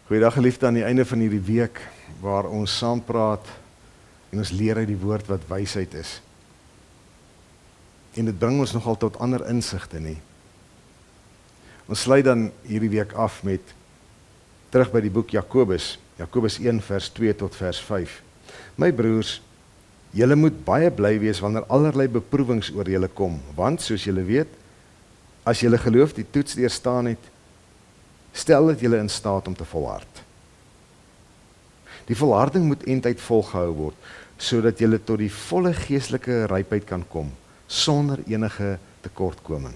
Goeiedag geliefde, aan die einde van hierdie week waar ons saam praat en ons leer uit die woord wat wysheid is. En dit bring ons nogal tot ander insigte nie. Ons sluit dan hierdie week af met terug by die boek Jakobus 1 vers 2 tot vers 5. My broers, julle moet baie bly wees wanneer allerlei beproewings oor julle kom, want soos julle weet, as julle geloof die toets deurstaan het, stel dit julle in staat om te volhard. Die volharding moet eindtyd volgehou word, sodat julle tot die volle geestelike rypheid kan kom, sonder enige tekortkoming.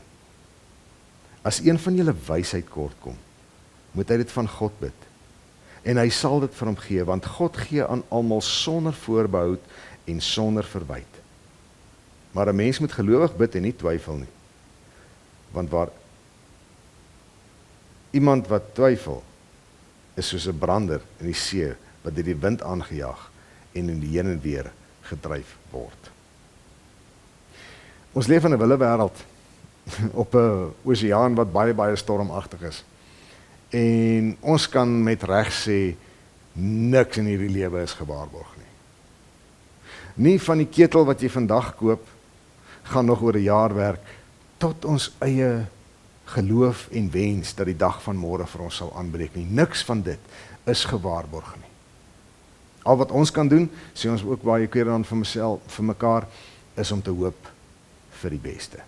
As een van julle wysheid kortkom, moet hy dit van God bid, en hy sal dit vir hom gee, want God gee aan almal sonder voorbehoud en sonder verwyte. Maar 'n mens moet gelowig bid en nie twyfel nie, want waar iemand wat twyfel, is soos 'n brander in die see, wat deur die wind aangejaag en in die heen en weer gedryf word. Ons leef in 'n wille wêreld, op 'n oseaan wat baie stormagtig is. En ons kan met reg sê, niks in hierdie lewe is gewaarborg nie. Nie van die ketel wat jy vandag koop, gaan nog oor 'n jaar werk, tot ons eie geloof en wens dat die dag van môre vir ons sal aanbreek nie. Niks van dit is gewaarborg nie. Al wat ons kan doen, sê ons ook baie keer dan vir mekaar, is om te hoop vir die beste.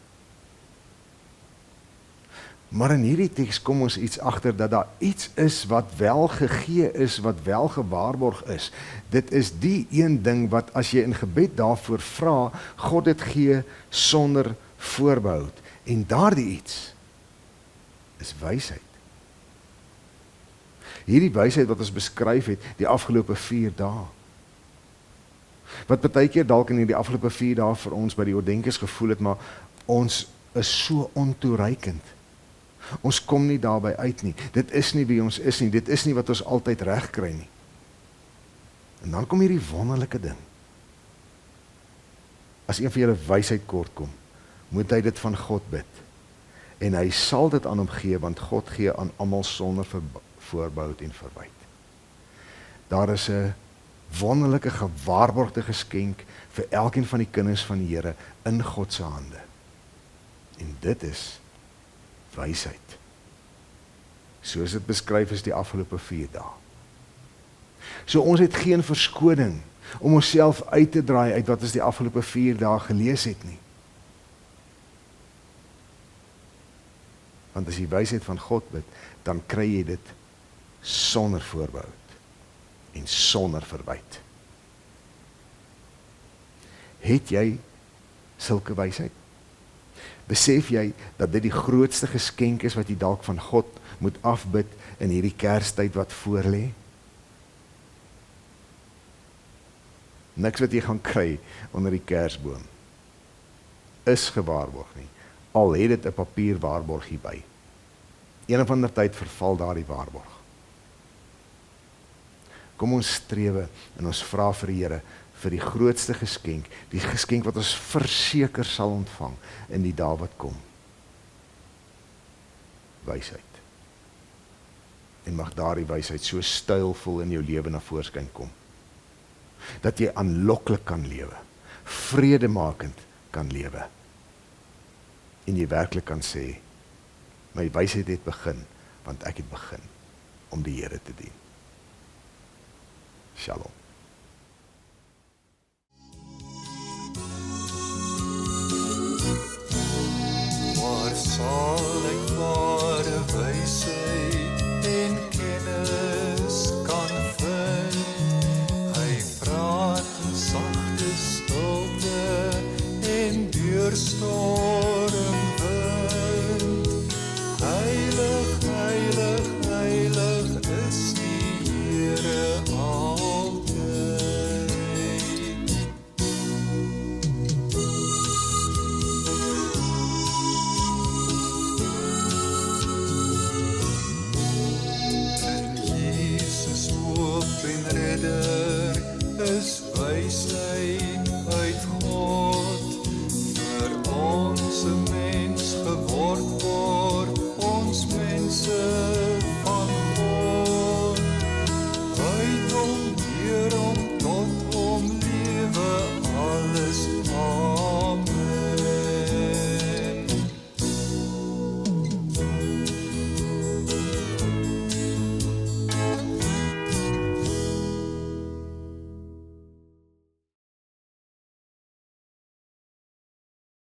Maar in hierdie teks kom ons iets agter dat daar iets is wat wel gegee is, wat wel gewaarborg is. Dit is die een ding wat as jy in gebed daarvoor vra, God dit gee sonder voorbehoud. En daardie iets is wysheid. Hierdie wysheid wat ons beskryf het die afgelope 4 dae. Wat baie keer dalk in die afgelope 4 dae vir ons by die oordeenkers gevoel het, maar ons is so ontoereikend. Ons kom nie daarby uit nie. Dit is nie wie ons is nie. Dit is nie wat ons altyd reg kry nie. En dan kom hierdie wonderlike ding. As een van julle wysheid kortkom, moet hy dit van God bid. En hy sal dit aan hom gee, want God gee aan almal sonder voorbehoud en verwyte. Daar is 'n wonderlike gewaarborgde geskenk vir elkeen van die kinders van die Here in God se hande. En dit is wysheid. Soos dit beskryf is die afgelope 4 dae. So ons het geen verskoning om onsself uit te draai uit wat ons die afgelope 4 dae gelees het nie. Want as jy wysheid van God bid, dan kry jy dit sonder voorbehoud en sonder verwyte. Het jy sulke wysheid? Besef jy dat dit die grootste geskenk is wat jy dalk van God moet afbid in hierdie Kerstyd wat voorlê? Niks wat jy gaan kry onder die Kersboom is gewaarborg nie. Al het dit 'n papier waarborg hierby. Een of ander tyd verval daardie waarborg. Kom ons strewe en ons vra vir die Here vir die grootste geskenk, die geskenk wat ons verseker sal ontvang in die dae wat kom. Wysheid. En mag daardie wysheid so stylvol in jou lewe na voorskyn kom, dat jy aanloklik kan lewe, vredemakend kan lewe, en jy werklik kan sê, my wysheid het begin, want ek het begin om die Here te dien. Shalom. Waar sal ek ware wysheid